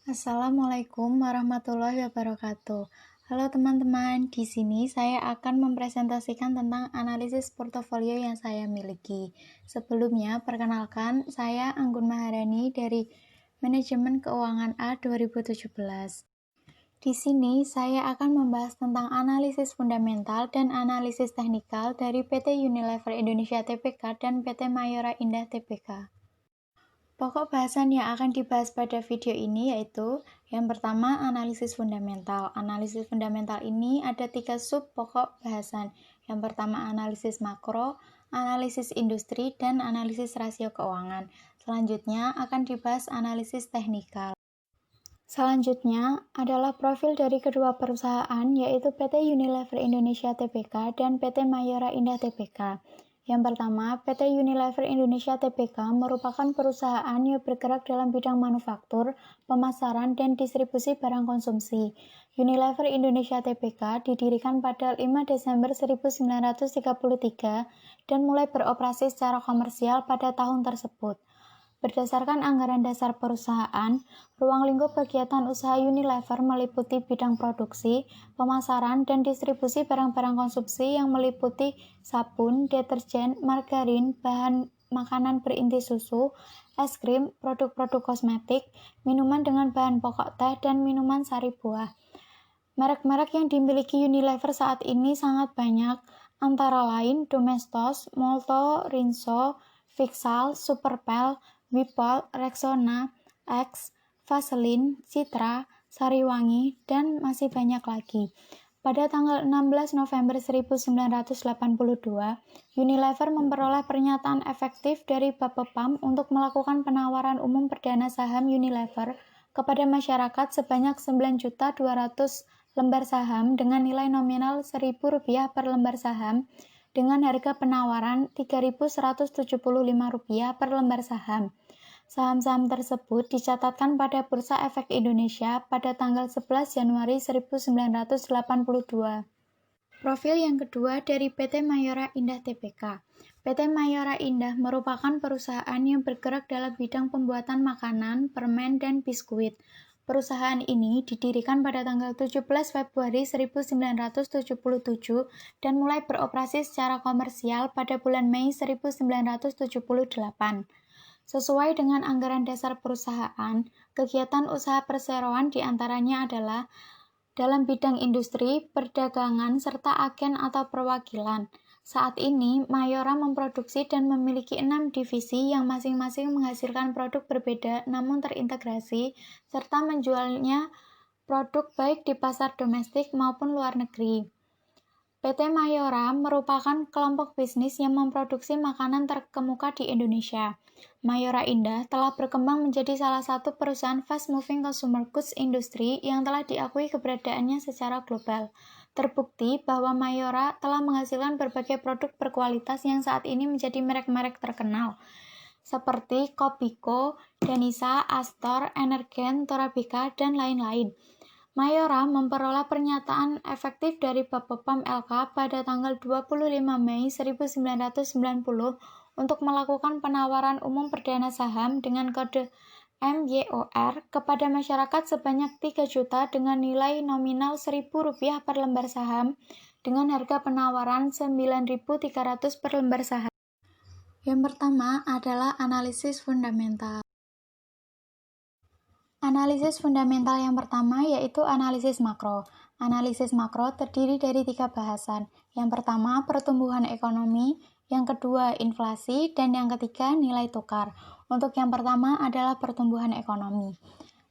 Assalamualaikum warahmatullahi wabarakatuh. Halo teman-teman, di sini saya akan mempresentasikan tentang analisis portofolio yang saya miliki. Sebelumnya, perkenalkan, saya Anggun Maharani dari Manajemen Keuangan A 2017. Di sini saya akan membahas tentang analisis fundamental dan analisis teknikal dari PT Unilever Indonesia Tbk dan PT Mayora Indah Tbk. Pokok bahasan yang akan dibahas pada video ini yaitu yang pertama, analisis fundamental. Analisis fundamental ini ada 3 sub pokok bahasan. Yang pertama, analisis makro, analisis industri, dan analisis rasio keuangan. Selanjutnya akan dibahas analisis teknikal. Selanjutnya adalah profil dari kedua perusahaan yaitu PT Unilever Indonesia Tbk dan PT Mayora Indah Tbk. Yang pertama, PT Unilever Indonesia Tbk merupakan perusahaan yang bergerak dalam bidang manufaktur, pemasaran, dan distribusi barang konsumsi. Unilever Indonesia Tbk didirikan pada 5 Desember 1933 dan mulai beroperasi secara komersial pada tahun tersebut. Berdasarkan anggaran dasar perusahaan, ruang lingkup kegiatan usaha Unilever meliputi bidang produksi, pemasaran, dan distribusi barang-barang konsumsi yang meliputi sabun, deterjen, margarin, bahan makanan berinti susu, es krim, produk-produk kosmetik, minuman dengan bahan pokok teh, dan minuman sari buah. Merek-merek yang dimiliki Unilever saat ini sangat banyak, antara lain Domestos, Molto, Rinso, Vixal, Superpel, Wipol, Rexona, X, Vaseline, Citra, Sariwangi, dan masih banyak lagi. Pada tanggal 16 November 1982, Unilever memperoleh pernyataan efektif dari Bapepam untuk melakukan penawaran umum perdana saham Unilever kepada masyarakat sebanyak 9.200 lembar saham dengan nilai nominal Rp1.000 per lembar saham dengan harga penawaran Rp3.175 per lembar saham. Saham-saham tersebut dicatatkan pada Bursa Efek Indonesia pada tanggal 11 Januari 1982. Profil yang kedua dari PT Mayora Indah Tbk. PT Mayora Indah merupakan perusahaan yang bergerak dalam bidang pembuatan makanan, permen, dan biskuit. Perusahaan ini didirikan pada tanggal 17 Februari 1977 dan mulai beroperasi secara komersial pada bulan Mei 1978. Sesuai dengan anggaran dasar perusahaan, kegiatan usaha perseroan diantaranya adalah dalam bidang industri, perdagangan, serta agen atau perwakilan. Saat ini, Mayora memproduksi dan memiliki 6 divisi yang masing-masing menghasilkan produk berbeda namun terintegrasi, serta menjualnya produk baik di pasar domestik maupun luar negeri. PT Mayora merupakan kelompok bisnis yang memproduksi makanan terkemuka di Indonesia. Mayora Indah telah berkembang menjadi salah satu perusahaan fast-moving consumer goods industry yang telah diakui keberadaannya secara global. Terbukti bahwa Mayora telah menghasilkan berbagai produk berkualitas yang saat ini menjadi merek-merek terkenal, seperti Kopiko, Danisa, Astor, Energen, Torabika, dan lain-lain. Mayora memperoleh pernyataan efektif dari Bapepam LK pada tanggal 25 Mei 1990 untuk melakukan penawaran umum perdana saham dengan kode MYOR kepada masyarakat sebanyak 3 juta dengan nilai nominal Rp1.000 per lembar saham dengan harga penawaran Rp9.300 per lembar saham. Yang pertama adalah analisis fundamental. Analisis fundamental yang pertama yaitu analisis makro. Analisis makro terdiri dari 3 bahasan. Yang pertama, pertumbuhan ekonomi, yang kedua, inflasi, dan yang ketiga, nilai tukar. Untuk yang pertama adalah pertumbuhan ekonomi.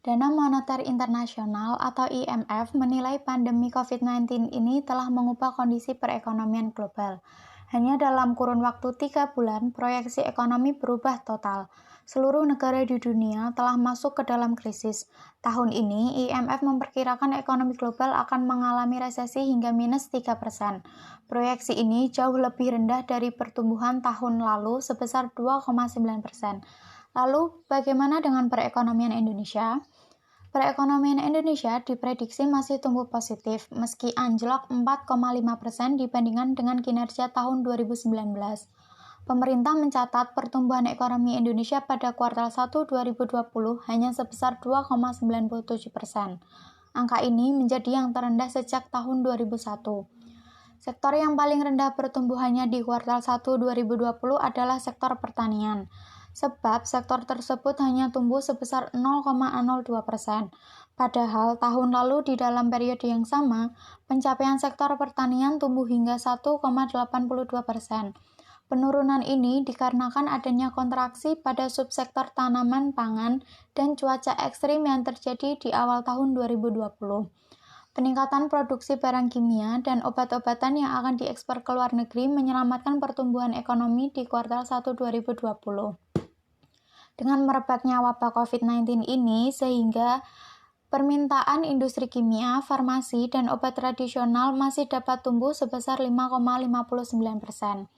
Dana Moneter Internasional atau IMF menilai pandemi COVID-19 ini telah mengubah kondisi perekonomian global. Hanya dalam kurun waktu 3 bulan, proyeksi ekonomi berubah total. Seluruh negara di dunia telah masuk ke dalam krisis. Tahun ini, IMF memperkirakan ekonomi global akan mengalami resesi hingga minus 3%. Proyeksi ini jauh lebih rendah dari pertumbuhan tahun lalu sebesar 2,9%. Lalu, bagaimana dengan perekonomian Indonesia? Perekonomian Indonesia diprediksi masih tumbuh positif, meski anjlok 4,5% dibandingkan dengan kinerja tahun 2019. Pemerintah mencatat pertumbuhan ekonomi Indonesia pada kuartal 1 2020 hanya sebesar 2,97%. Angka ini menjadi yang terendah sejak tahun 2001. Sektor yang paling rendah pertumbuhannya di kuartal 1 2020 adalah sektor pertanian, sebab sektor tersebut hanya tumbuh sebesar 0,02%. Padahal tahun lalu di dalam periode yang sama, pencapaian sektor pertanian tumbuh hingga 1,82%. Penurunan ini dikarenakan adanya kontraksi pada subsektor tanaman pangan dan cuaca ekstrim yang terjadi di awal tahun 2020. Peningkatan produksi barang kimia dan obat-obatan yang akan diekspor ke luar negeri menyelamatkan pertumbuhan ekonomi di kuartal 1 2020. Dengan merebaknya wabah COVID-19 ini, sehingga permintaan industri kimia, farmasi, dan obat tradisional masih dapat tumbuh sebesar 5,59%.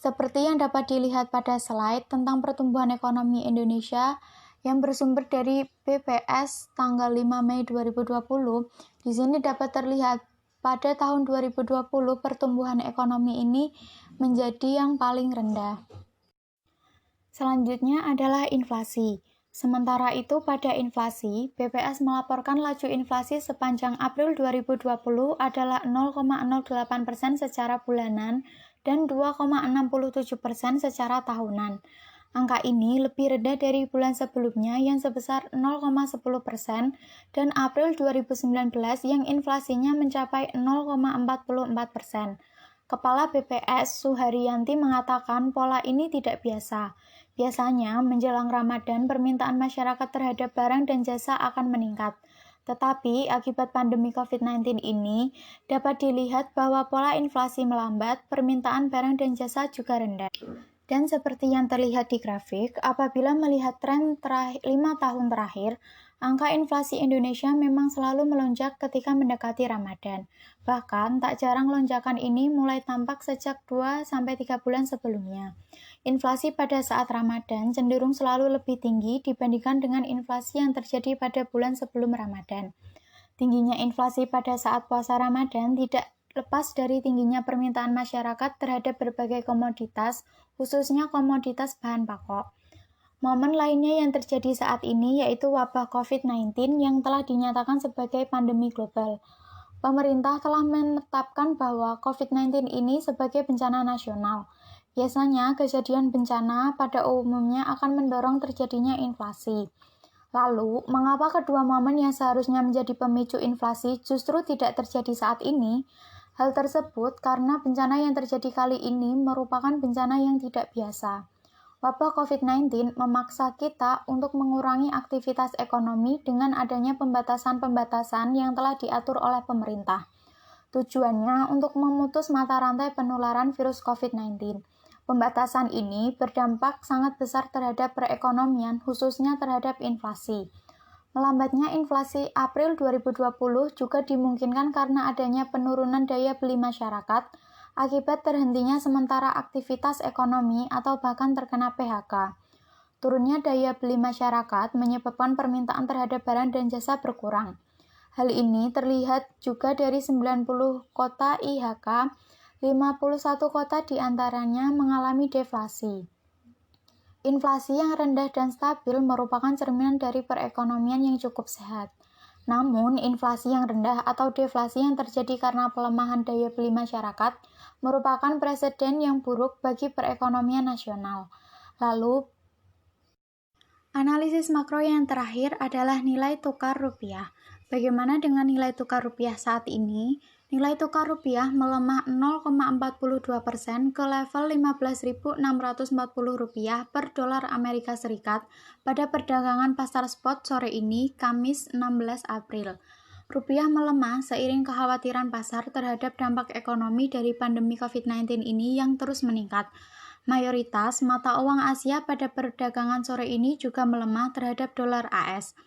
Seperti yang dapat dilihat pada slide tentang pertumbuhan ekonomi Indonesia yang bersumber dari BPS tanggal 5 Mei 2020, di sini dapat terlihat pada tahun 2020 pertumbuhan ekonomi ini menjadi yang paling rendah. Selanjutnya adalah inflasi. Sementara itu pada inflasi, BPS melaporkan laju inflasi sepanjang April 2020 adalah 0,08% secara bulanan dan 2,67% secara tahunan. Angka ini lebih rendah dari bulan sebelumnya yang sebesar 0,10% dan April 2019 yang inflasinya mencapai 0,44%. Kepala BPS Suharyanti mengatakan pola ini tidak biasa. Biasanya menjelang Ramadan permintaan masyarakat terhadap barang dan jasa akan meningkat. Tetapi akibat pandemi COVID-19 ini, dapat dilihat bahwa pola inflasi melambat, permintaan barang dan jasa juga rendah. Dan seperti yang terlihat di grafik, apabila melihat tren 5 tahun terakhir, angka inflasi Indonesia memang selalu melonjak ketika mendekati Ramadan. Bahkan, tak jarang lonjakan ini mulai tampak sejak 2-3 bulan sebelumnya. Inflasi pada saat Ramadan cenderung selalu lebih tinggi dibandingkan dengan inflasi yang terjadi pada bulan sebelum Ramadan. Tingginya inflasi pada saat puasa Ramadan tidak lepas dari tingginya permintaan masyarakat terhadap berbagai komoditas, khususnya komoditas bahan pokok. Momen lainnya yang terjadi saat ini yaitu wabah COVID-19 yang telah dinyatakan sebagai pandemi global. Pemerintah telah menetapkan bahwa COVID-19 ini sebagai bencana nasional. Biasanya, kejadian bencana pada umumnya akan mendorong terjadinya inflasi. Lalu, mengapa kedua momen yang seharusnya menjadi pemicu inflasi justru tidak terjadi saat ini? Hal tersebut karena bencana yang terjadi kali ini merupakan bencana yang tidak biasa. Wabah COVID-19 memaksa kita untuk mengurangi aktivitas ekonomi dengan adanya pembatasan-pembatasan yang telah diatur oleh pemerintah. Tujuannya untuk memutus mata rantai penularan virus COVID-19. Pembatasan ini berdampak sangat besar terhadap perekonomian, khususnya terhadap inflasi. Melambatnya inflasi April 2020 juga dimungkinkan karena adanya penurunan daya beli masyarakat akibat terhentinya sementara aktivitas ekonomi atau bahkan terkena PHK. Turunnya daya beli masyarakat menyebabkan permintaan terhadap barang dan jasa berkurang. Hal ini terlihat juga dari 90 kota IHK, 51 kota diantaranya mengalami deflasi. Inflasi yang rendah dan stabil merupakan cerminan dari perekonomian yang cukup sehat. Namun, inflasi yang rendah atau deflasi yang terjadi karena pelemahan daya beli masyarakat merupakan presiden yang buruk bagi perekonomian nasional. Lalu, analisis makro yang terakhir adalah nilai tukar rupiah. Bagaimana dengan nilai tukar rupiah saat ini? Nilai tukar rupiah melemah 0,42% ke level Rp15.640 per dolar Amerika Serikat pada perdagangan pasar spot sore ini, Kamis 16 April. Rupiah melemah seiring kekhawatiran pasar terhadap dampak ekonomi dari pandemi COVID-19 ini yang terus meningkat. Mayoritas mata uang Asia pada perdagangan sore ini juga melemah terhadap dolar AS.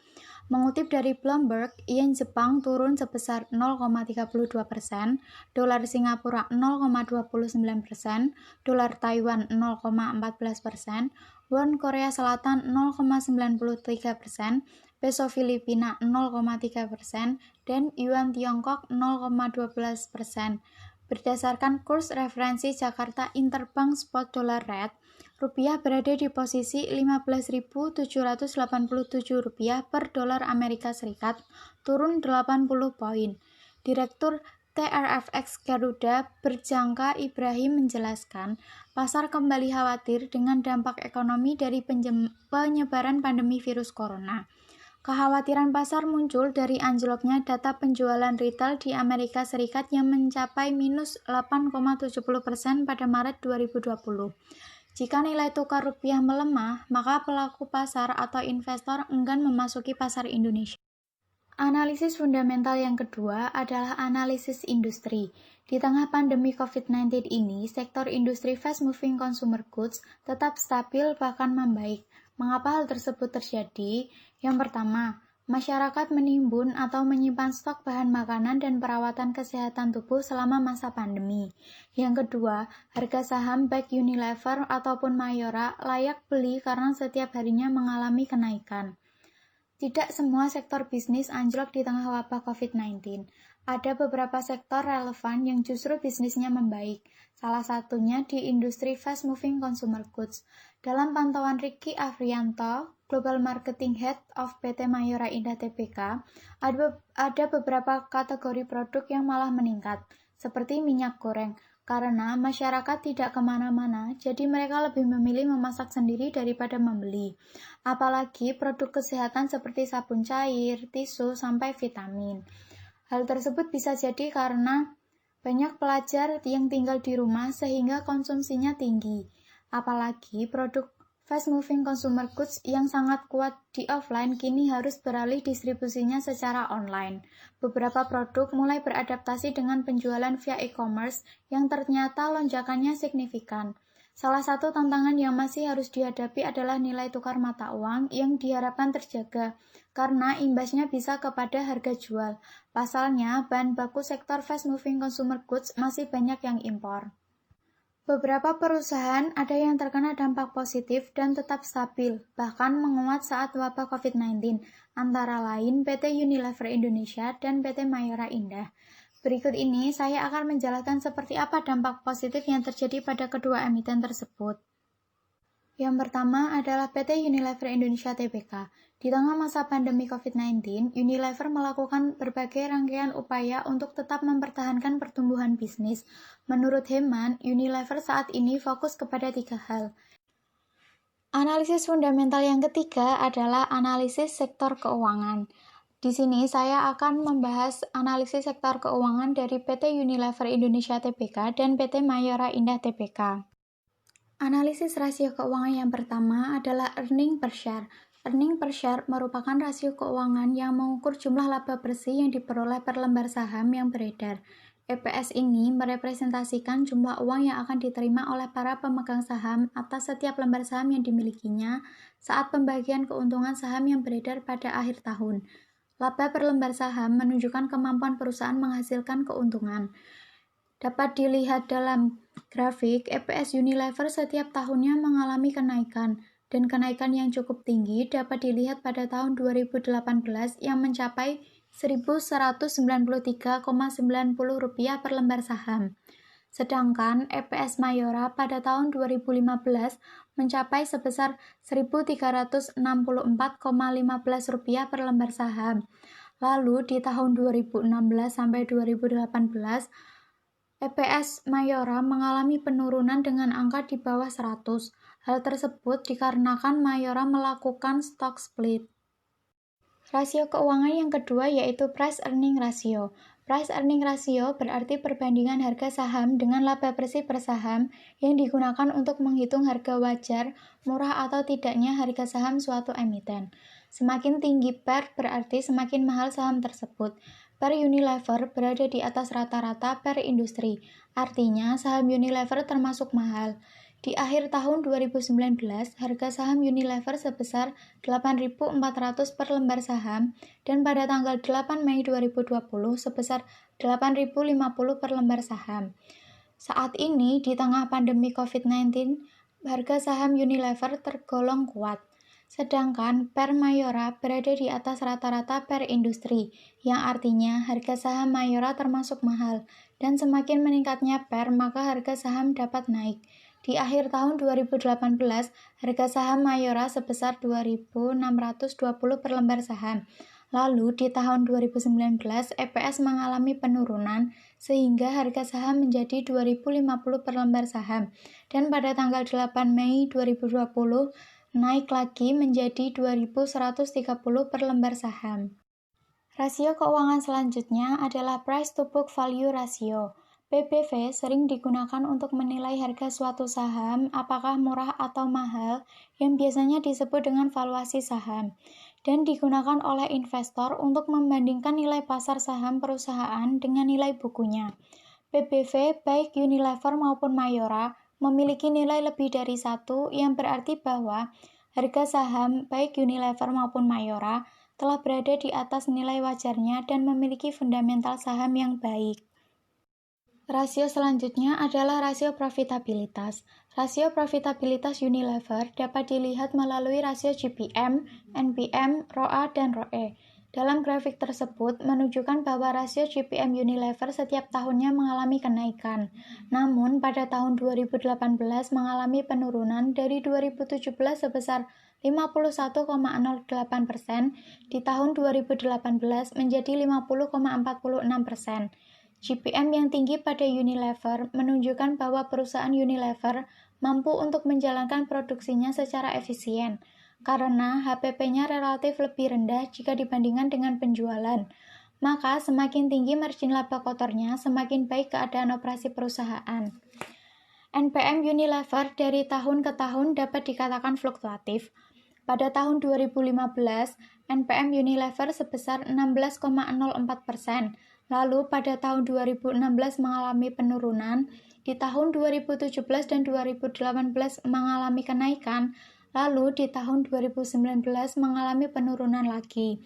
Mengutip dari Bloomberg, yen Jepang turun sebesar 0,32%, dolar Singapura 0,29%, dolar Taiwan 0,14%, won Korea Selatan 0,93%, peso Filipina 0,3%, dan yuan Tiongkok 0,12%. Berdasarkan kurs referensi Jakarta Interbank Spot Dollar Rate, rupiah berada di posisi Rp15.787 per dolar Amerika Serikat, turun 80 poin. Direktur TRFX Garuda Berjangka Ibrahim menjelaskan, pasar kembali khawatir dengan dampak ekonomi dari penyebaran pandemi virus corona. Kekhawatiran pasar muncul dari anjloknya data penjualan retail di Amerika Serikat yang mencapai minus 8,70% pada Maret 2020. Jika nilai tukar rupiah melemah, maka pelaku pasar atau investor enggan memasuki pasar Indonesia. Analisis fundamental yang kedua adalah analisis industri. Di tengah pandemi COVID-19 ini, sektor industri fast-moving consumer goods tetap stabil bahkan membaik. Mengapa hal tersebut terjadi? Yang pertama, masyarakat menimbun atau menyimpan stok bahan makanan dan perawatan kesehatan tubuh selama masa pandemi. Yang kedua, harga saham baik Unilever ataupun Mayora layak beli karena setiap harinya mengalami kenaikan. Tidak semua sektor bisnis anjlok di tengah wabah COVID-19. Ada beberapa sektor relevan yang justru bisnisnya membaik. Salah satunya di industri fast-moving consumer goods. Dalam pantauan Ricky Afrianto, Global Marketing Head of PT Mayora Indah Tbk, ada beberapa kategori produk yang malah meningkat, seperti minyak goreng, karena masyarakat tidak kemana-mana, jadi mereka lebih memilih memasak sendiri daripada membeli. Apalagi produk kesehatan seperti sabun cair, tisu, sampai vitamin. Hal tersebut bisa jadi karena banyak pelajar yang tinggal di rumah sehingga konsumsinya tinggi. Apalagi produk fast-moving consumer goods yang sangat kuat di offline kini harus beralih distribusinya secara online. Beberapa produk mulai beradaptasi dengan penjualan via e-commerce yang ternyata lonjakannya signifikan. Salah satu tantangan yang masih harus dihadapi adalah nilai tukar mata uang yang diharapkan terjaga, karena imbasnya bisa kepada harga jual. Pasalnya, bahan baku sektor fast-moving consumer goods masih banyak yang impor. Beberapa perusahaan ada yang terkena dampak positif dan tetap stabil, bahkan menguat saat wabah COVID-19, antara lain PT Unilever Indonesia dan PT Mayora Indah. Berikut ini saya akan menjelaskan seperti apa dampak positif yang terjadi pada kedua emiten tersebut. Yang pertama adalah PT Unilever Indonesia Tbk. Di tengah masa pandemi COVID-19, Unilever melakukan berbagai rangkaian upaya untuk tetap mempertahankan pertumbuhan bisnis. Menurut Heman, Unilever saat ini fokus kepada 3 hal. Analisis fundamental yang ketiga adalah analisis sektor keuangan. Di sini saya akan membahas analisis sektor keuangan dari PT Unilever Indonesia Tbk dan PT Mayora Indah Tbk. Analisis rasio keuangan yang pertama adalah earning per share. Earning per share merupakan rasio keuangan yang mengukur jumlah laba bersih yang diperoleh per lembar saham yang beredar. EPS ini merepresentasikan jumlah uang yang akan diterima oleh para pemegang saham atas setiap lembar saham yang dimilikinya saat pembagian keuntungan saham yang beredar pada akhir tahun. Laba per lembar saham menunjukkan kemampuan perusahaan menghasilkan keuntungan. Dapat dilihat dalam grafik, EPS Unilever setiap tahunnya mengalami kenaikan, dan kenaikan yang cukup tinggi dapat dilihat pada tahun 2018 yang mencapai Rp1.193,90 per lembar saham. Sedangkan EPS Mayora pada tahun 2015 mencapai sebesar Rp1.364,15 per lembar saham. Lalu di tahun 2016 sampai 2018, EPS Mayora mengalami penurunan dengan angka di bawah 100. Hal tersebut dikarenakan Mayora melakukan stock split. Rasio keuangan yang kedua yaitu price earning ratio. Price earning ratio berarti perbandingan harga saham dengan laba bersih per saham yang digunakan untuk menghitung harga wajar, murah atau tidaknya harga saham suatu emiten. Semakin tinggi PER berarti semakin mahal saham tersebut. PER Unilever berada di atas rata-rata PER industri, artinya saham Unilever termasuk mahal. Di akhir tahun 2019, harga saham Unilever sebesar 8.400 per lembar saham dan pada tanggal 8 Mei 2020 sebesar 8.050 per lembar saham. Saat ini, di tengah pandemi COVID-19, harga saham Unilever tergolong kuat. Sedangkan PER Mayora berada di atas rata-rata PER industri, yang artinya harga saham Mayora termasuk mahal, dan semakin meningkatnya PER maka harga saham dapat naik. Di akhir tahun 2018, harga saham Mayora sebesar 2.620 per lembar saham. Lalu di tahun 2019, EPS mengalami penurunan sehingga harga saham menjadi 2.050 per lembar saham. Dan pada tanggal 8 Mei 2020, naik lagi menjadi 2.130 per lembar saham. Rasio keuangan selanjutnya adalah Price to Book Value Ratio. PBV sering digunakan untuk menilai harga suatu saham apakah murah atau mahal, yang biasanya disebut dengan valuasi saham, dan digunakan oleh investor untuk membandingkan nilai pasar saham perusahaan dengan nilai bukunya. PBV baik Unilever maupun Mayora memiliki nilai lebih dari 1, yang berarti bahwa harga saham baik Unilever maupun Mayora telah berada di atas nilai wajarnya dan memiliki fundamental saham yang baik. Rasio selanjutnya adalah rasio profitabilitas. Rasio profitabilitas Unilever dapat dilihat melalui rasio GPM, NPM, ROA, dan ROE. Dalam grafik tersebut menunjukkan bahwa rasio GPM Unilever setiap tahunnya mengalami kenaikan. Namun pada tahun 2018 mengalami penurunan dari 2017 sebesar 51,08%, di tahun 2018 menjadi 50,46%. GPM yang tinggi pada Unilever menunjukkan bahwa perusahaan Unilever mampu untuk menjalankan produksinya secara efisien, karena HPP-nya relatif lebih rendah jika dibandingkan dengan penjualan. Maka semakin tinggi margin laba kotornya, semakin baik keadaan operasi perusahaan. NPM Unilever dari tahun ke tahun dapat dikatakan fluktuatif. Pada tahun 2015, NPM Unilever sebesar 16,04%. Lalu pada tahun 2016 mengalami penurunan, di tahun 2017 dan 2018 mengalami kenaikan, lalu di tahun 2019 mengalami penurunan lagi.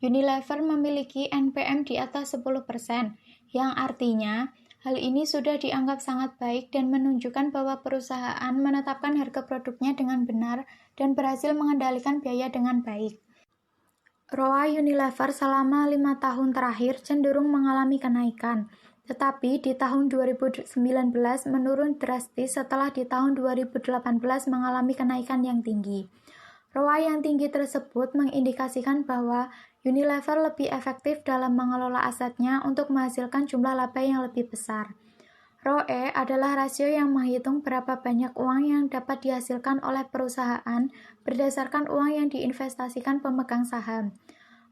Unilever memiliki NPM di atas 10%, yang artinya hal ini sudah dianggap sangat baik dan menunjukkan bahwa perusahaan menetapkan harga produknya dengan benar dan berhasil mengendalikan biaya dengan baik. ROA Unilever selama 5 tahun terakhir cenderung mengalami kenaikan, tetapi di tahun 2019 menurun drastis setelah di tahun 2018 mengalami kenaikan yang tinggi. ROA yang tinggi tersebut mengindikasikan bahwa Unilever lebih efektif dalam mengelola asetnya untuk menghasilkan jumlah laba yang lebih besar. ROE adalah rasio yang menghitung berapa banyak uang yang dapat dihasilkan oleh perusahaan berdasarkan uang yang diinvestasikan pemegang saham.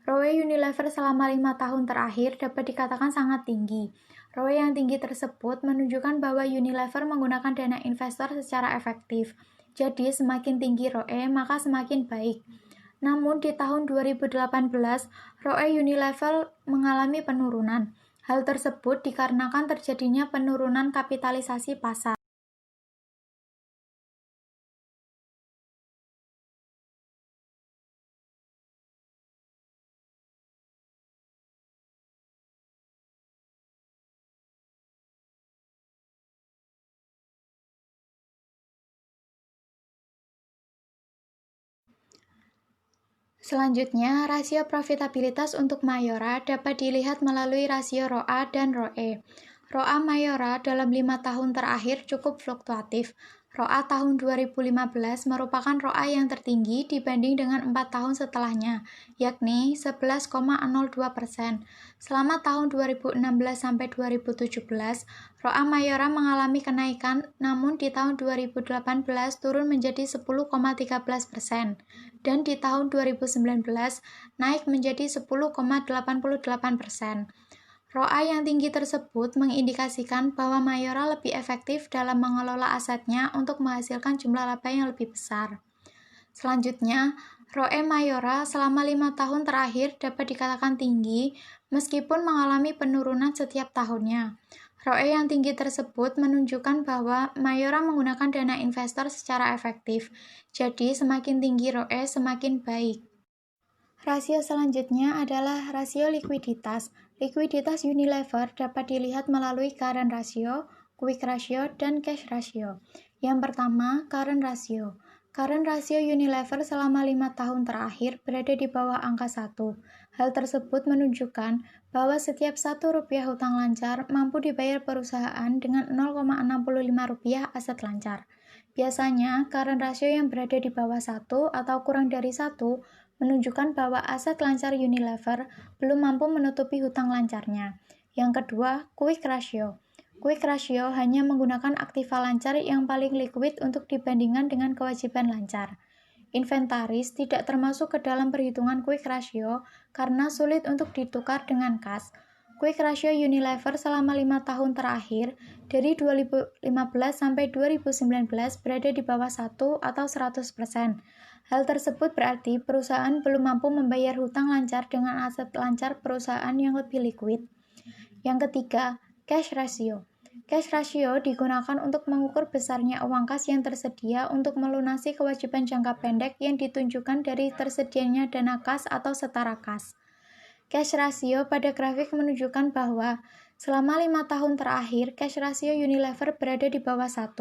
ROE Unilever selama 5 tahun terakhir dapat dikatakan sangat tinggi. ROE yang tinggi tersebut menunjukkan bahwa Unilever menggunakan dana investor secara efektif. Jadi semakin tinggi ROE maka semakin baik. Namun di tahun 2018, ROE Unilever mengalami penurunan. Hal tersebut dikarenakan terjadinya penurunan kapitalisasi pasar. Selanjutnya, rasio profitabilitas untuk Mayora dapat dilihat melalui rasio ROA dan ROE. ROA Mayora dalam 5 tahun terakhir cukup fluktuatif. ROA tahun 2015 merupakan ROA yang tertinggi dibanding dengan 4 tahun setelahnya, yakni 11,02%. Selama tahun 2016 sampai 2017, ROA Mayora mengalami kenaikan, namun di tahun 2018 turun menjadi 10,13%. Dan di tahun 2019 naik menjadi 10,88%. ROA yang tinggi tersebut mengindikasikan bahwa Mayora lebih efektif dalam mengelola asetnya untuk menghasilkan jumlah laba yang lebih besar. Selanjutnya, ROE Mayora selama 5 tahun terakhir dapat dikatakan tinggi meskipun mengalami penurunan setiap tahunnya. ROE yang tinggi tersebut menunjukkan bahwa Mayora menggunakan dana investor secara efektif. Jadi semakin tinggi ROE semakin baik. Rasio selanjutnya adalah rasio likuiditas. Likuiditas Unilever dapat dilihat melalui current ratio, quick ratio, dan cash ratio. Yang pertama, current ratio. Current rasio Unilever selama 5 tahun terakhir berada di bawah angka 1. Hal tersebut menunjukkan bahwa setiap Rp1 hutang lancar mampu dibayar perusahaan dengan Rp0,65 aset lancar. Biasanya, current rasio yang berada di bawah 1 atau kurang dari 1 menunjukkan bahwa aset lancar Unilever belum mampu menutupi hutang lancarnya. Yang kedua, quick ratio. Quick ratio hanya menggunakan aktiva lancar yang paling liquid untuk dibandingkan dengan kewajiban lancar. Inventaris tidak termasuk ke dalam perhitungan quick ratio karena sulit untuk ditukar dengan kas. Quick ratio Unilever selama 5 tahun terakhir dari 2015 sampai 2019 berada di bawah 1 atau 100%. Hal tersebut berarti perusahaan belum mampu membayar hutang lancar dengan aset lancar perusahaan yang lebih liquid. Yang ketiga, cash ratio. Cash ratio digunakan untuk mengukur besarnya uang kas yang tersedia untuk melunasi kewajiban jangka pendek yang ditunjukkan dari tersedianya dana kas atau setara kas. Cash ratio pada grafik menunjukkan bahwa selama 5 tahun terakhir, cash ratio Unilever berada di bawah 1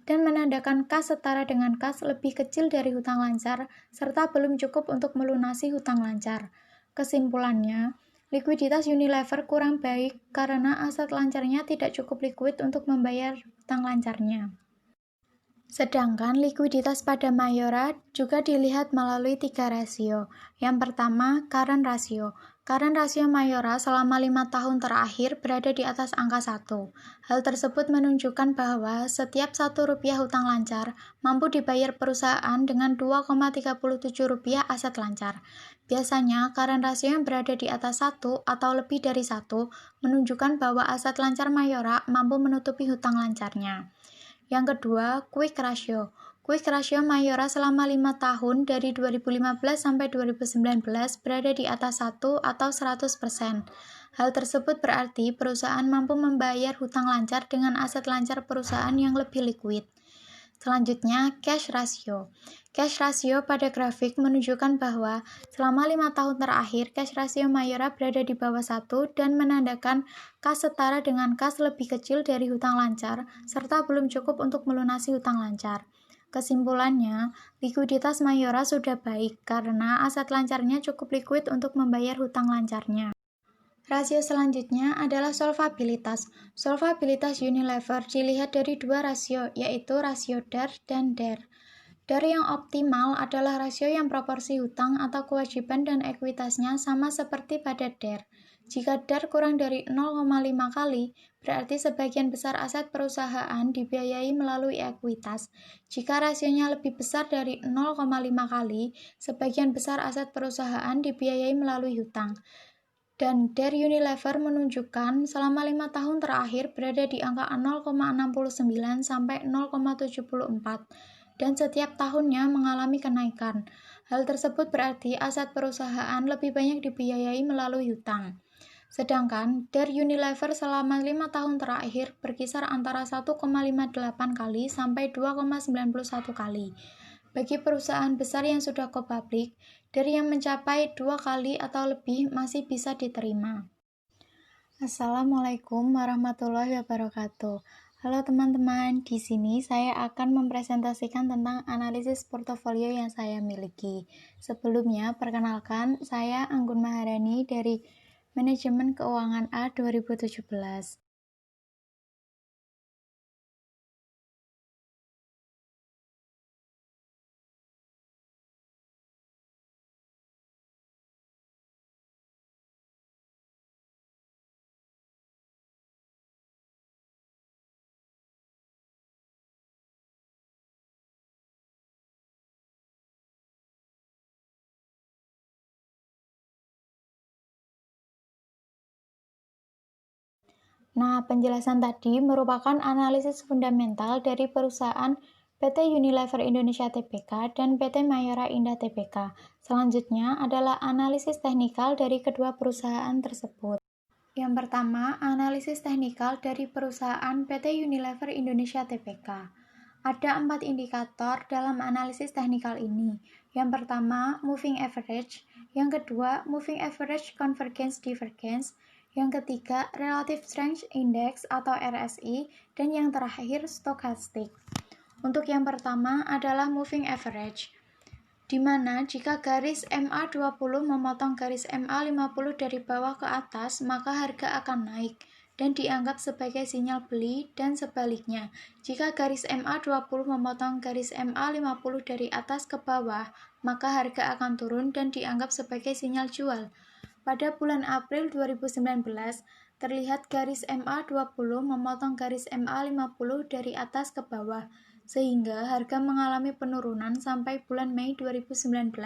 dan menandakan kas setara dengan kas lebih kecil dari hutang lancar serta belum cukup untuk melunasi hutang lancar. Kesimpulannya, likuiditas Unilever kurang baik karena aset lancarnya tidak cukup liquid untuk membayar hutang lancarnya. Sedangkan likuiditas pada Mayora juga dilihat melalui 3 rasio. Yang pertama, current ratio. Current rasio Mayora selama 5 tahun terakhir berada di atas angka 1. Hal tersebut menunjukkan bahwa setiap Rp1 hutang lancar mampu dibayar perusahaan dengan Rp2,37 aset lancar. Biasanya, current rasio yang berada di atas 1 atau lebih dari 1 menunjukkan bahwa aset lancar Mayora mampu menutupi hutang lancarnya. Yang kedua, quick ratio. Quick ratio Mayora selama 5 tahun dari 2015 sampai 2019 berada di atas 1 atau 100%. Hal tersebut berarti perusahaan mampu membayar hutang lancar dengan aset lancar perusahaan yang lebih liquid. Selanjutnya, cash ratio. Cash ratio pada grafik menunjukkan bahwa selama 5 tahun terakhir, cash ratio Mayora berada di bawah 1 dan menandakan kas setara dengan kas lebih kecil dari hutang lancar, serta belum cukup untuk melunasi hutang lancar. Kesimpulannya, likuiditas Mayora sudah baik karena aset lancarnya cukup liquid untuk membayar hutang lancarnya. Rasio selanjutnya adalah solvabilitas. Solvabilitas Unilever dilihat dari 2 rasio, yaitu rasio DAR dan DER. DAR yang optimal adalah rasio yang proporsi hutang atau kewajiban dan ekuitasnya sama seperti pada DER. Jika DAR kurang dari 0,5 kali, berarti sebagian besar aset perusahaan dibiayai melalui ekuitas. Jika rasionya lebih besar dari 0,5 kali, sebagian besar aset perusahaan dibiayai melalui hutang. Dan DER Unilever menunjukkan selama 5 tahun terakhir berada di angka 0,69 sampai 0,74 dan setiap tahunnya mengalami kenaikan. Hal tersebut berarti aset perusahaan lebih banyak dibiayai melalui hutang. Sedangkan DER Unilever selama 5 tahun terakhir berkisar antara 1,58 kali sampai 2,91 kali. Bagi perusahaan besar yang sudah go public, DER yang mencapai 2 kali atau lebih masih bisa diterima. Assalamualaikum warahmatullahi wabarakatuh. Halo teman-teman, di sini saya akan mempresentasikan tentang analisis portofolio yang saya miliki. Sebelumnya, perkenalkan, saya Anggun Maharani dari Manajemen Keuangan A 2017. Nah, penjelasan tadi merupakan analisis fundamental dari perusahaan PT Unilever Indonesia Tbk dan PT Mayora Indah Tbk. Selanjutnya adalah analisis teknikal dari kedua perusahaan tersebut. Yang pertama, analisis teknikal dari perusahaan PT Unilever Indonesia Tbk. Ada 4 indikator dalam analisis teknikal ini. Yang pertama, moving average. Yang kedua, moving average convergence divergence. Yang ketiga, Relative Strength Index atau RSI, dan yang terakhir, Stochastic. Untuk yang pertama adalah moving average, di mana jika garis MA20 memotong garis MA50 dari bawah ke atas, maka harga akan naik dan dianggap sebagai sinyal beli, dan sebaliknya, jika garis MA20 memotong garis MA50 dari atas ke bawah, maka harga akan turun dan dianggap sebagai sinyal jual. Pada bulan April 2019, terlihat garis MA20 memotong garis MA50 dari atas ke bawah, sehingga harga mengalami penurunan sampai bulan Mei 2019.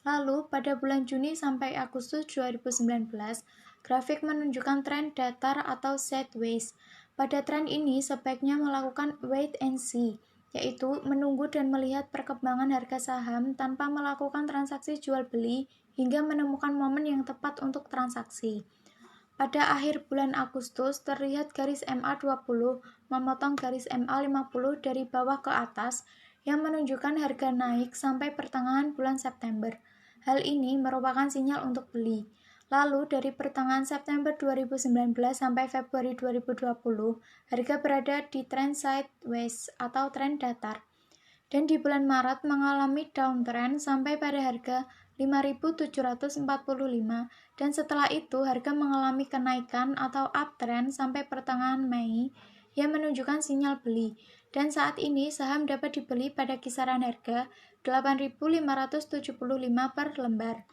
Lalu, pada bulan Juni sampai Agustus 2019, grafik menunjukkan tren datar atau sideways. Pada tren ini, sebaiknya melakukan wait and see, yaitu menunggu dan melihat perkembangan harga saham tanpa melakukan transaksi jual-beli hingga menemukan momen yang tepat untuk transaksi. Pada akhir bulan Agustus, terlihat garis MA20 memotong garis MA50 dari bawah ke atas yang menunjukkan harga naik sampai pertengahan bulan September. Hal ini merupakan sinyal untuk beli. Lalu, dari pertengahan September 2019 sampai Februari 2020, harga berada di tren sideways atau tren datar. Dan di bulan Maret mengalami downtrend sampai pada harga 5.745, dan setelah itu harga mengalami kenaikan atau uptrend sampai pertengahan Mei yang menunjukkan sinyal beli, dan saat ini saham dapat dibeli pada kisaran harga 8.575 per lembar.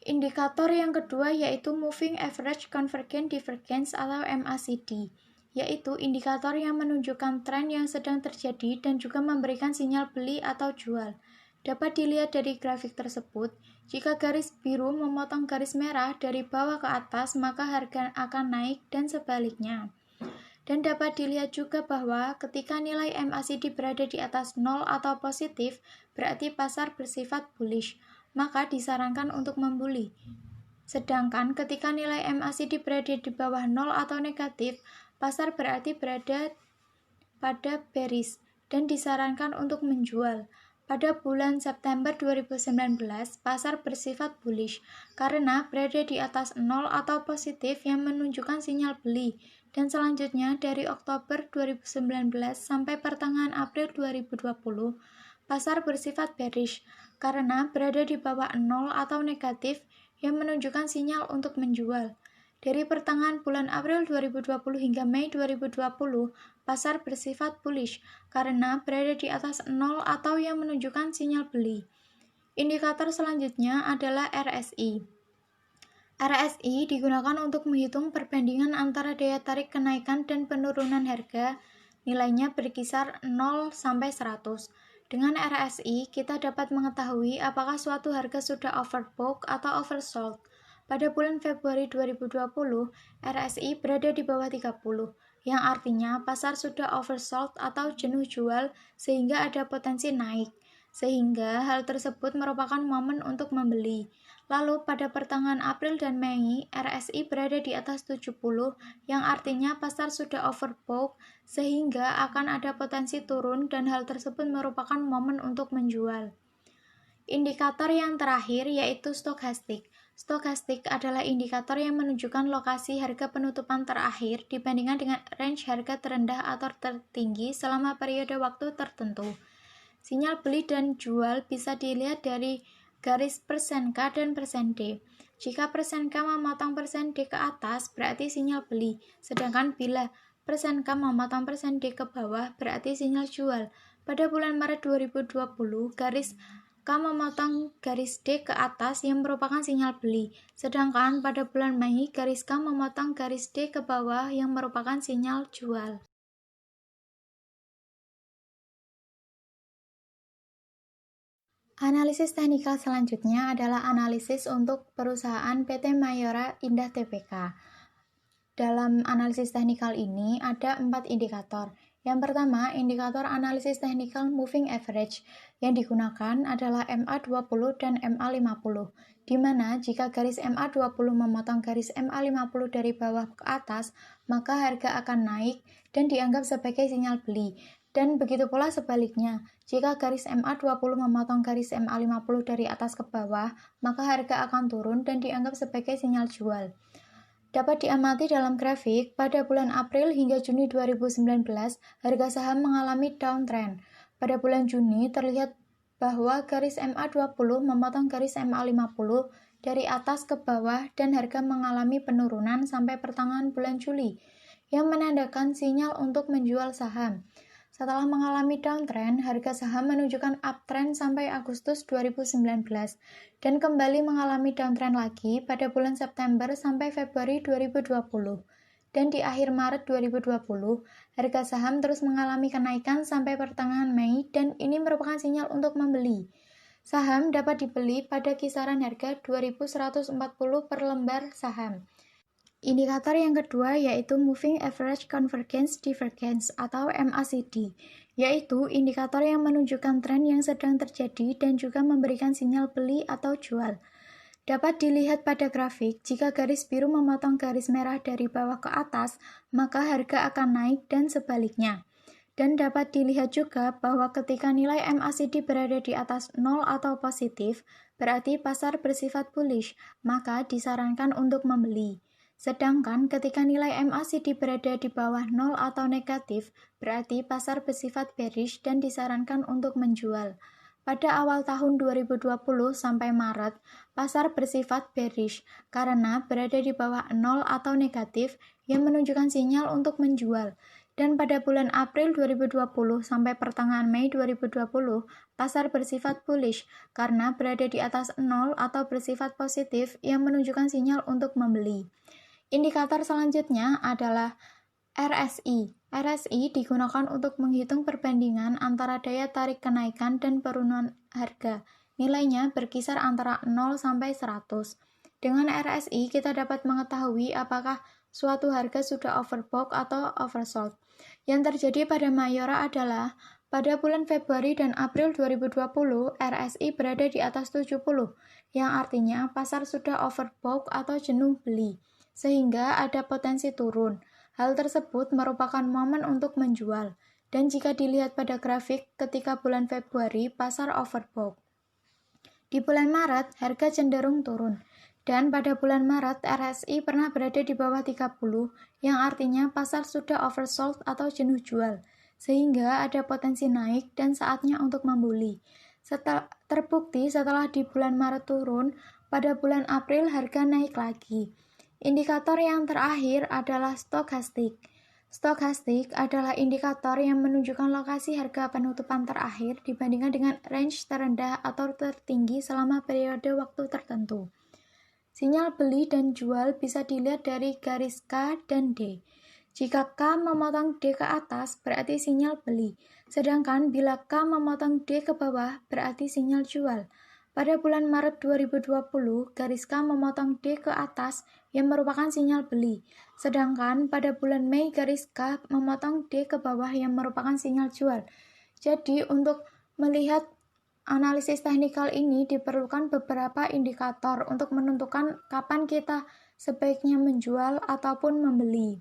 Indikator yang kedua yaitu Moving Average Convergence Divergence atau MACD, yaitu indikator yang menunjukkan tren yang sedang terjadi dan juga memberikan sinyal beli atau jual. Dapat dilihat dari grafik tersebut, jika garis biru memotong garis merah dari bawah ke atas, maka harga akan naik dan sebaliknya. Dan dapat dilihat juga bahwa ketika nilai MACD berada di atas 0 atau positif, berarti pasar bersifat bullish, maka disarankan untuk membeli. Sedangkan ketika nilai MACD berada di bawah 0 atau negatif, pasar berarti berada pada bearish dan disarankan untuk menjual. Pada bulan September 2019, pasar bersifat bullish karena berada di atas 0 atau positif yang menunjukkan sinyal beli. Dan selanjutnya dari Oktober 2019 sampai pertengahan April 2020, pasar bersifat bearish karena berada di bawah 0 atau negatif yang menunjukkan sinyal untuk menjual. Dari pertengahan bulan April 2020 hingga Mei 2020, pasar bersifat bullish karena berada di atas 0 atau yang menunjukkan sinyal beli. Indikator selanjutnya adalah RSI. RSI digunakan untuk menghitung perbandingan antara daya tarik kenaikan dan penurunan harga, nilainya berkisar 0 sampai 100. Dengan RSI, kita dapat mengetahui apakah suatu harga sudah overbought atau oversold. Pada bulan Februari 2020, RSI berada di bawah 30, yang artinya pasar sudah oversold atau jenuh jual sehingga ada potensi naik. Sehingga hal tersebut merupakan momen untuk membeli. Lalu pada pertengahan April dan Mei, RSI berada di atas 70, yang artinya pasar sudah overbought sehingga akan ada potensi turun dan hal tersebut merupakan momen untuk menjual. Indikator yang terakhir yaitu stokastik. Stokastik adalah indikator yang menunjukkan lokasi harga penutupan terakhir dibandingkan dengan range harga terendah atau tertinggi selama periode waktu tertentu. Sinyal beli dan jual bisa dilihat dari garis persen K dan persen D. Jika persen K memotong persen D ke atas, berarti sinyal beli. Sedangkan bila persen K memotong persen D ke bawah, berarti sinyal jual. Pada bulan Maret 2020, garis K memotong garis D ke atas yang merupakan sinyal beli. Sedangkan pada bulan Mei, garis K memotong garis D ke bawah yang merupakan sinyal jual. Analisis teknikal selanjutnya adalah analisis untuk perusahaan PT Mayora Indah Tbk. Dalam analisis teknikal ini ada 4 indikator. Yang pertama, indikator analisis teknikal moving average yang digunakan adalah MA20 dan MA50, di mana jika garis MA20 memotong garis MA50 dari bawah ke atas, maka harga akan naik dan dianggap sebagai sinyal beli. Dan begitu pula sebaliknya, jika garis MA20 memotong garis MA50 dari atas ke bawah, maka harga akan turun dan dianggap sebagai sinyal jual. Dapat diamati dalam grafik, pada bulan April hingga Juni 2019, harga saham mengalami downtrend. Pada bulan Juni terlihat bahwa garis MA20 memotong garis MA50 dari atas ke bawah dan harga mengalami penurunan sampai pertengahan bulan Juli, yang menandakan sinyal untuk menjual saham. Setelah mengalami downtrend, harga saham menunjukkan uptrend sampai Agustus 2019 dan kembali mengalami downtrend lagi pada bulan September sampai Februari 2020. Dan di akhir Maret 2020, harga saham terus mengalami kenaikan sampai pertengahan Mei dan ini merupakan sinyal untuk membeli. Saham dapat dibeli pada kisaran harga 2.140 per lembar saham. Indikator yang kedua yaitu Moving Average Convergence Divergence atau MACD, yaitu indikator yang menunjukkan tren yang sedang terjadi dan juga memberikan sinyal beli atau jual. Dapat dilihat pada grafik, jika garis biru memotong garis merah dari bawah ke atas, maka harga akan naik dan sebaliknya. Dan dapat dilihat juga bahwa ketika nilai MACD berada di atas 0 atau positif, berarti pasar bersifat bullish, maka disarankan untuk membeli. Sedangkan ketika nilai MACD berada di bawah 0 atau negatif, berarti pasar bersifat bearish dan disarankan untuk menjual. Pada awal tahun 2020 sampai Maret, pasar bersifat bearish karena berada di bawah 0 atau negatif yang menunjukkan sinyal untuk menjual. Dan pada bulan April 2020 sampai pertengahan Mei 2020, pasar bersifat bullish karena berada di atas 0 atau bersifat positif yang menunjukkan sinyal untuk membeli. Indikator selanjutnya adalah RSI. RSI digunakan untuk menghitung perbandingan antara daya tarik kenaikan dan penurunan harga. Nilainya berkisar antara 0 sampai 100. Dengan RSI, kita dapat mengetahui apakah suatu harga sudah overbought atau oversold. Yang terjadi pada Mayora adalah pada bulan Februari dan April 2020, RSI berada di atas 70, yang artinya pasar sudah overbought atau jenuh beli, sehingga ada potensi turun. Hal tersebut merupakan momen untuk menjual, dan jika dilihat pada grafik ketika bulan Februari, pasar overbought. Di bulan Maret, harga cenderung turun, dan pada bulan Maret, RSI pernah berada di bawah 30, yang artinya pasar sudah oversold atau jenuh jual, sehingga ada potensi naik dan saatnya untuk membeli. Terbukti setelah di bulan Maret turun, pada bulan April harga naik lagi. Indikator yang terakhir adalah stokastik. Stokastik adalah indikator yang menunjukkan lokasi harga penutupan terakhir dibandingkan dengan range terendah atau tertinggi selama periode waktu tertentu. Sinyal beli dan jual bisa dilihat dari garis K dan D. Jika K memotong D ke atas, berarti sinyal beli. Sedangkan bila K memotong D ke bawah, berarti sinyal jual. Pada bulan Maret 2020, garis K memotong D ke atas yang merupakan sinyal beli. Sedangkan pada bulan Mei, garis K memotong D ke bawah yang merupakan sinyal jual. Jadi untuk melihat analisis teknikal ini diperlukan beberapa indikator untuk menentukan kapan kita sebaiknya menjual ataupun membeli.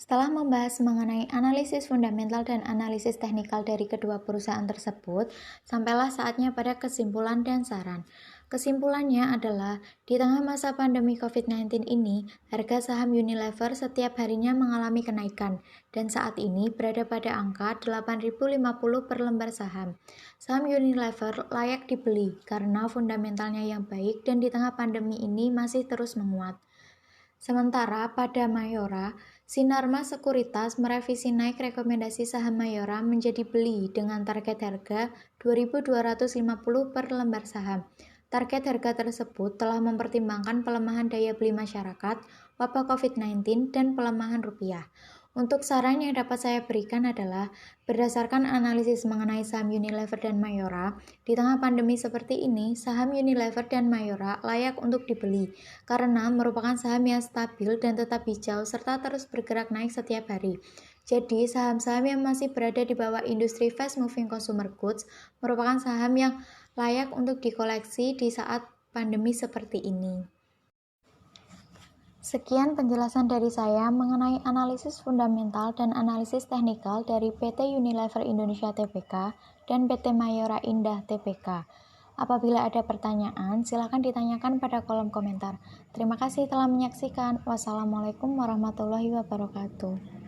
Setelah membahas mengenai analisis fundamental dan analisis teknikal dari kedua perusahaan tersebut, sampailah saatnya pada kesimpulan dan saran. Kesimpulannya adalah, di tengah masa pandemi COVID-19 ini, harga saham Unilever setiap harinya mengalami kenaikan, dan saat ini berada pada angka 8.050 per lembar saham. Saham Unilever layak dibeli karena fundamentalnya yang baik dan di tengah pandemi ini masih terus menguat. Sementara pada Mayora, Sinarmas Sekuritas merevisi naik rekomendasi saham Mayora menjadi beli dengan target harga 2.250 per lembar saham. Target harga tersebut telah mempertimbangkan pelemahan daya beli masyarakat, wabah COVID-19, dan pelemahan rupiah. Untuk saran yang dapat saya berikan adalah, berdasarkan analisis mengenai saham Unilever dan Mayora, di tengah pandemi seperti ini, saham Unilever dan Mayora layak untuk dibeli, karena merupakan saham yang stabil dan tetap hijau serta terus bergerak naik setiap hari. Jadi, saham-saham yang masih berada di bawah industri fast moving consumer goods merupakan saham yang layak untuk dikoleksi di saat pandemi seperti ini. Sekian penjelasan dari saya mengenai analisis fundamental dan analisis teknikal dari PT Unilever Indonesia Tbk dan PT Mayora Indah Tbk. Apabila ada pertanyaan, silakan ditanyakan pada kolom komentar. Terima kasih telah menyaksikan. Wassalamualaikum warahmatullahi wabarakatuh.